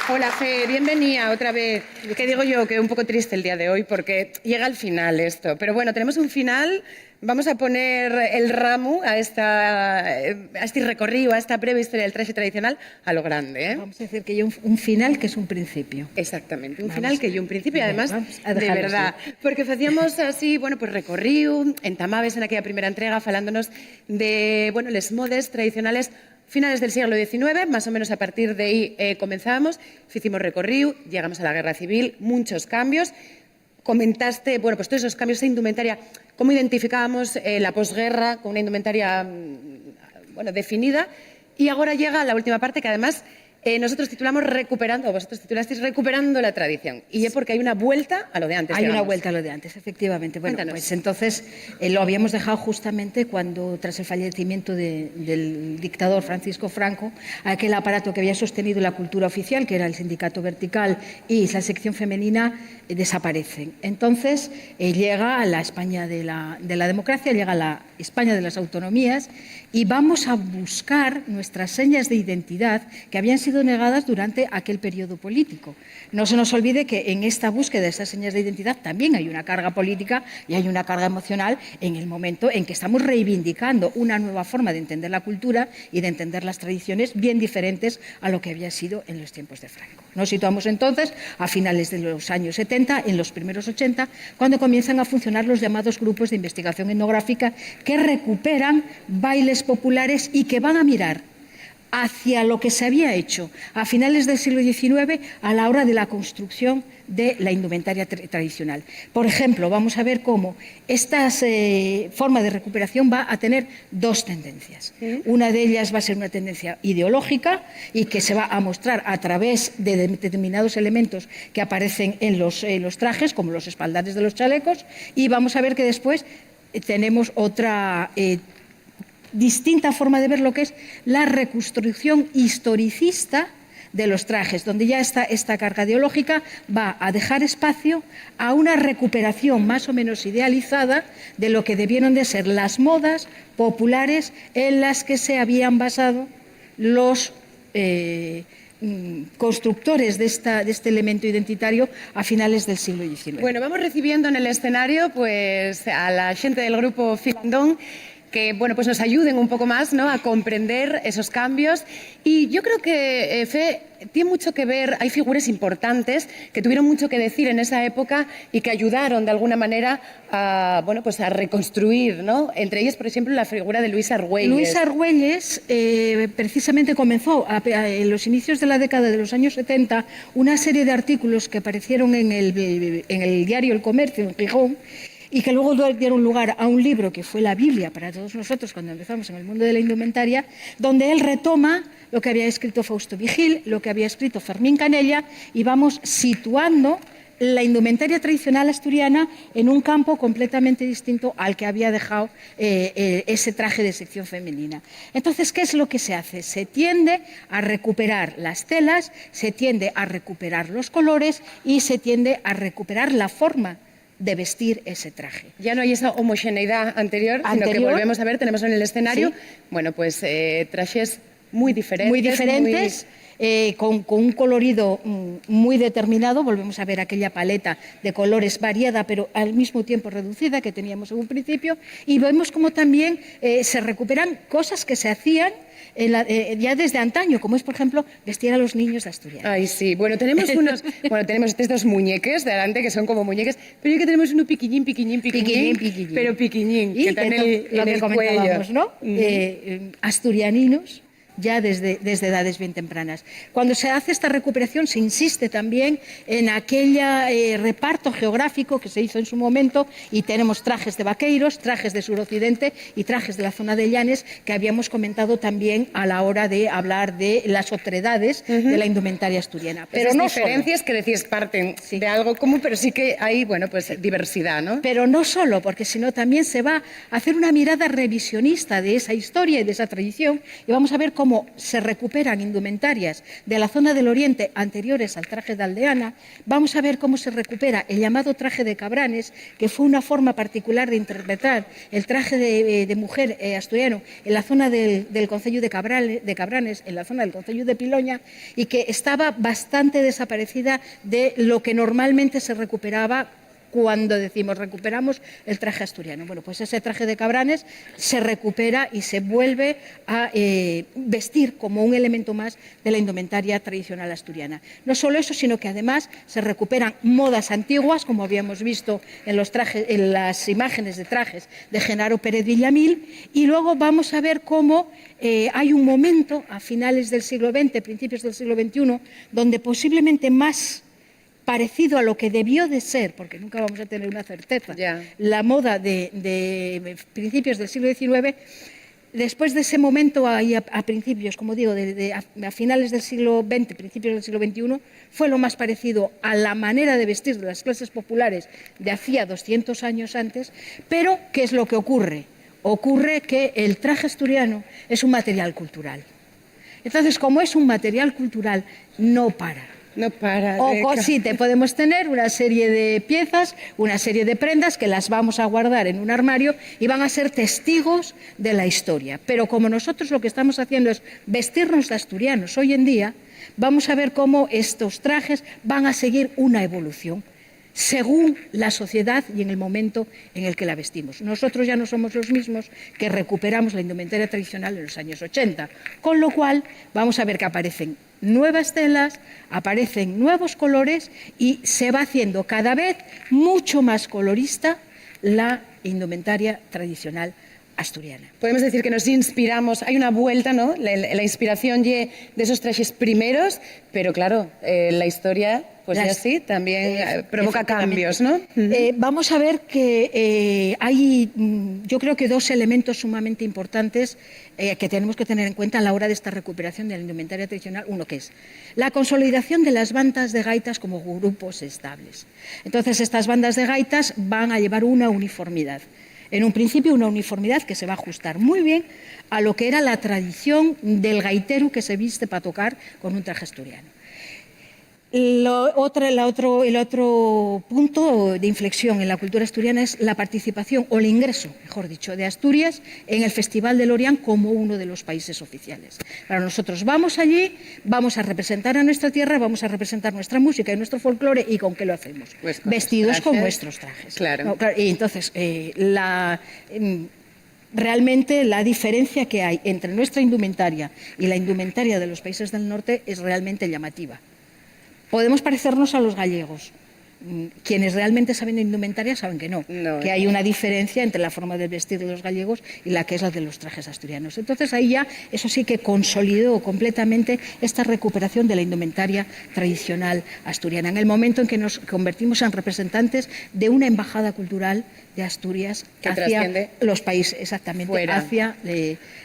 Hola, Fe, bienvenida otra vez. ¿Qué digo yo? Que un poco triste el día de hoy porque llega al final esto. Pero bueno, tenemos un final. Vamos a poner el ramo a este recorrido, a esta breve historia del traje tradicional a lo grande. Vamos a decir que hay un final que es un principio. Exactamente, un final que hay un principio y además de verdad. Porque hacíamos así, bueno, pues recorrido, entamabes en aquella primera entrega falándonos de, bueno, les modes tradicionales finales del siglo XIX, más o menos a partir de ahí comenzábamos, hicimos recorrido, llegamos a la Guerra Civil, muchos cambios. Comentaste, bueno, pues todos esos cambios de indumentaria, cómo identificábamos la posguerra con una indumentaria, bueno, definida. Y ahora llega la última parte que además nosotros titulamos recuperando, o vosotros titulasteis recuperando la tradición. Y es porque hay una vuelta a lo de antes. Hay una vuelta a lo de antes, efectivamente. Bueno, Cuéntanos. pues entonces lo habíamos dejado justamente cuando, tras el fallecimiento del dictador Francisco Franco, aquel aparato que había sostenido la cultura oficial, que era el Sindicato Vertical y la sección femenina, desaparecen. Entonces llega a la España de la democracia, llega a la España de las autonomías y vamos a buscar nuestras señas de identidad que habían sido negadas durante aquel periodo político. No se nos olvide que en esta búsqueda de esas señas de identidad también hay una carga política y hay una carga emocional en el momento en que estamos reivindicando una nueva forma de entender la cultura y de entender las tradiciones bien diferentes a lo que había sido en los tiempos de Franco. Nos situamos entonces a finales de los años 70, en los primeros 80, cuando comienzan a funcionar los llamados grupos de investigación etnográfica que recuperan bailes populares y que van a mirar hacia lo que se había hecho a finales del siglo XIX a la hora de la construcción de la indumentaria tradicional. Por ejemplo, vamos a ver cómo esta forma de recuperación va a tener dos tendencias. Una de ellas va a ser una tendencia ideológica y que se va a mostrar a través de determinados elementos que aparecen en los trajes, como los espaldares de los chalecos, y vamos a ver que después tenemos otra distinta forma de ver lo que es la reconstrucción historicista de los trajes, donde ya esta carga ideológica va a dejar espacio a una recuperación más o menos idealizada de lo que debieron de ser las modas populares en las que se habían basado los constructores de este elemento identitario a finales del siglo XIX. Bueno, vamos recibiendo en el escenario pues a la gente del grupo Filandón que bueno, pues nos ayuden un poco más, ¿no?, a comprender esos cambios. Y yo creo que, Fe, tiene mucho que ver, hay figuras importantes que tuvieron mucho que decir en esa época y que ayudaron de alguna manera a, bueno, pues a reconstruir, ¿no? Entre ellas, por ejemplo, la figura de Luis Argüelles. Luis Argüelles precisamente comenzó en los inicios de la década de los años 70 una serie de artículos que aparecieron en el diario El Comercio, en Gijón, y que luego dieron lugar a un libro que fue la Biblia para todos nosotros cuando empezamos en el mundo de la indumentaria, donde él retoma lo que había escrito Fausto Vigil, lo que había escrito Fermín Canella, y vamos situando la indumentaria tradicional asturiana en un campo completamente distinto al que había dejado ese traje de sección femenina. Entonces, ¿qué es lo que se hace? Se tiende a recuperar las telas, se tiende a recuperar los colores y se tiende a recuperar la forma de vestir ese traje. Ya no hay esa homogeneidad anterior, sino que volvemos a ver, tenemos en el escenario, bueno, pues trajes muy diferentes. Con un colorido muy determinado. Volvemos a ver aquella paleta de colores variada, pero al mismo tiempo reducida que teníamos en un principio, y vemos como también se recuperan cosas que se hacían ya desde antaño, como es, por ejemplo, vestir a los niños de Asturias. Ay, sí. Bueno, tenemos tenemos estos muñeques de delante que son como muñeques, pero yo que tenemos uno piquiñín, pero piquiñín, y que está en el cuello, ¿no? Asturianinos, ya desde edades bien tempranas. Cuando se hace esta recuperación se insiste también en aquel reparto geográfico que se hizo en su momento, y tenemos trajes de vaqueiros, trajes de suroccidente y trajes de la zona de Llanes, que habíamos comentado también a la hora de hablar de las otredades de la indumentaria asturiana. Pero no diferencias que decís parten de algo común, pero sí que hay, bueno, pues diversidad, ¿no? Pero no solo, porque sino también se va a hacer una mirada revisionista de esa historia y de esa tradición, y vamos a ver cómo cómo se recuperan indumentarias de la zona del Oriente anteriores al traje de aldeana, vamos a ver cómo se recupera el llamado traje de Cabranes, que fue una forma particular de interpretar el traje de mujer asturiano en la zona del concello de Cabranes, en la zona del concello de Piloña, y que estaba bastante desaparecida de lo que normalmente se recuperaba cuando decimos recuperamos el traje asturiano. Bueno, pues ese traje de Cabranes se recupera y se vuelve a vestir como un elemento más de la indumentaria tradicional asturiana. No solo eso, sino que además se recuperan modas antiguas, como habíamos visto en las imágenes de trajes de Genaro Pérez Villamil, y luego vamos a ver cómo hay un momento a finales del siglo XX, principios del siglo XXI, donde posiblemente más parecido a lo que debió de ser, porque nunca vamos a tener una certeza, la moda de principios del siglo XIX, después de ese momento a principios, como digo, a finales del siglo XX, principios del siglo XXI, fue lo más parecido a la manera de vestir de las clases populares de hacía 200 años antes, pero ¿qué es lo que ocurre? Ocurre que el traje asturiano es un material cultural. Entonces, como es un material cultural, no para. No para. O sí, podemos tener una serie de piezas, una serie de prendas que las vamos a guardar en un armario y van a ser testigos de la historia. Pero como nosotros lo que estamos haciendo es vestirnos de asturianos hoy en día, vamos a ver cómo estos trajes van a seguir una evolución según la sociedad y en el momento en el que la vestimos. Nosotros ya no somos los mismos que recuperamos la indumentaria tradicional en los años 80, con lo cual vamos a ver que aparecen nuevas telas, aparecen nuevos colores y se va haciendo cada vez mucho más colorista la indumentaria tradicional asturiana. Podemos decir que nos inspiramos, hay una vuelta, ¿no? La inspiración de esos trajes primeros, pero claro, la historia, pues ya sí, también provoca cambios, ¿no? Vamos a ver que hay, yo creo que dos elementos sumamente importantes que tenemos que tener en cuenta a la hora de esta recuperación de la indumentaria tradicional. Uno que es la consolidación de las bandas de gaitas como grupos estables. Entonces, estas bandas de gaitas van a llevar una uniformidad. En un principio, una uniformidad que se va a ajustar muy bien a lo que era la tradición del gaitero que se viste para tocar con un traje asturiano. El otro punto de inflexión en la cultura asturiana es la participación, o el ingreso, mejor dicho, de Asturias en el Festival de Lorient como uno de los países oficiales. Para nosotros vamos allí, vamos a representar a nuestra tierra, vamos a representar nuestra música y nuestro folclore. ¿Y con qué lo hacemos? Pues vestidos con nuestros trajes. Claro. No, claro, y entonces, realmente la diferencia que hay entre nuestra indumentaria y la indumentaria de los países del norte es realmente llamativa. Podemos parecernos a los gallegos. Quienes realmente saben de indumentaria saben que no, que hay una diferencia entre la forma de vestir de los gallegos y la que es la de los trajes asturianos. Entonces ahí ya, eso sí que consolidó completamente esta recuperación de la indumentaria tradicional asturiana, en el momento en que nos convertimos en representantes de una embajada cultural de Asturias hacia los países, exactamente, fuera. Hacia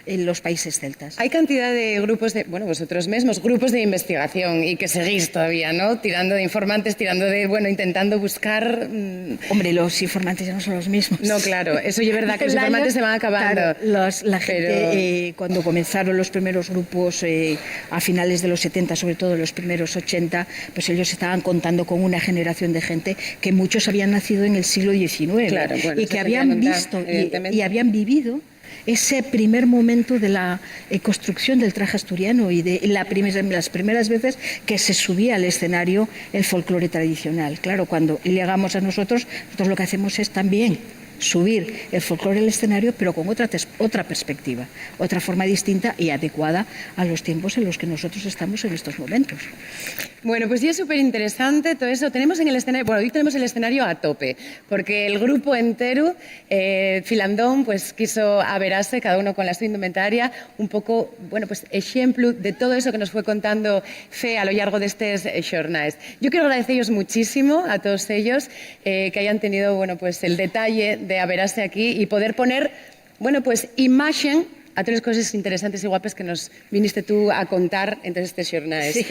los países celtas. Hay cantidad de grupos de, vosotros mismos, grupos de investigación y que seguís todavía, ¿no? Tirando de informantes, tirando de, intentando buscar... Hombre, los informantes ya no son los mismos. No, claro, eso es verdad que los informantes se van acabando. Claro, la gente, cuando comenzaron los primeros grupos a finales de los 70, sobre todo los primeros 80, pues ellos estaban contando con una generación de gente que muchos habían nacido en el siglo XIX. Claro. Bueno, y que habían visto y habían vivido ese primer momento de la construcción del traje asturiano y de las primeras veces que se subía al escenario el folclore tradicional. Claro, cuando llegamos a nosotros lo que hacemos es también subir el folclore al escenario, pero con otra perspectiva, otra forma distinta y adecuada a los tiempos en los que nosotros estamos en estos momentos. Bueno, pues sí es súper interesante todo eso. Tenemos en el escenario, hoy tenemos el escenario a tope, porque el grupo entero, Filandón, pues quiso averase, cada uno con la su indumentaria, un poco, pues ejemplo de todo eso que nos fue contando Fe a lo largo de estos jornales. Yo quiero agradecerles muchísimo a todos ellos que hayan tenido, pues el detalle de averase aquí y poder poner, pues imagen a todas las cosas interesantes y guapas que nos viniste tú a contar en este jornada. Sí.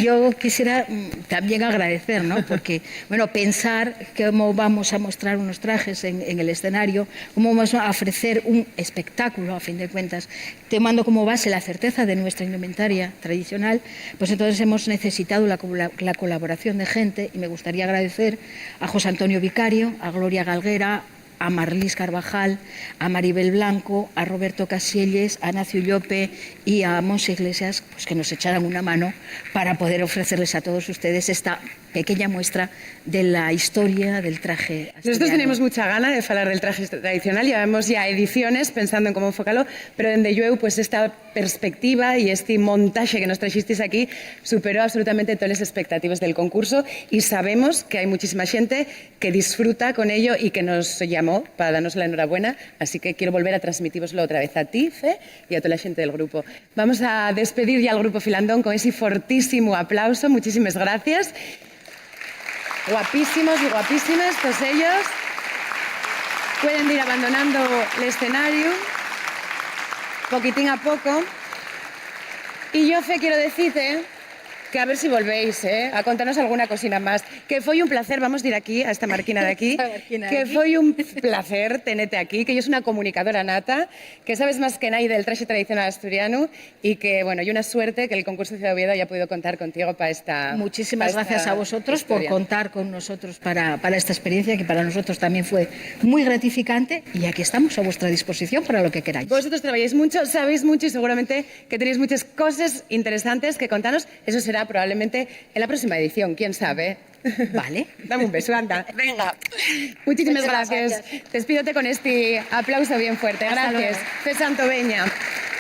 Yo quisiera también agradecer, ¿no? Porque, bueno, pensar cómo vamos a mostrar unos trajes en el escenario, cómo vamos a ofrecer un espectáculo, a fin de cuentas, tomando como base la certeza de nuestra indumentaria tradicional, pues entonces hemos necesitado la colaboración de gente, y me gustaría agradecer a José Antonio Vicario, a Gloria Galguera, a Marlis Carvajal, a Maribel Blanco, a Roberto Casielles, a Nacio Llope y a Monse Iglesias, pues que nos echaran una mano para poder ofrecerles a todos ustedes esta pequeña muestra de la historia del traje asturiano. Nosotros tenemos mucha gana de hablar del traje tradicional, llevamos ya ediciones pensando en cómo enfocarlo, pero dende yo, pues esta perspectiva y este montaje que nos trajisteis aquí superó absolutamente todas las expectativas del concurso, y sabemos que hay muchísima gente que disfruta con ello y que nos llamó para darnos la enhorabuena, así que quiero volver a transmitiroslo otra vez a ti, Fe, y a toda la gente del grupo. Vamos a despedir ya al grupo Filandón con ese fortísimo aplauso. Muchísimas gracias. Guapísimos y guapísimas todos ellos. Pueden ir abandonando el escenario poquitín a poco. Y yo, Fe, quiero decirte que a ver si volvéis a contarnos alguna cosina más. Que fue un placer, vamos a ir aquí, a esta marquina de aquí, que fue un placer tenerte aquí, que yo soy una comunicadora nata, que sabes más que nadie del traje tradicional asturiano, y que, bueno, y una suerte que el concurso de Ciudad Oviedo haya podido contar contigo para esta... Muchísimas gracias a vosotros por contar con nosotros para esta experiencia, que para nosotros también fue muy gratificante, y aquí estamos a vuestra disposición para lo que queráis. Vosotros trabajáis mucho, sabéis mucho, y seguramente que tenéis muchas cosas interesantes que contarnos. Eso será probablemente en la próxima edición, quién sabe. Vale. Dame un beso, anda. Venga. Muchísimas gracias. Despídote con este aplauso bien fuerte. Gracias. Fe Santoveña.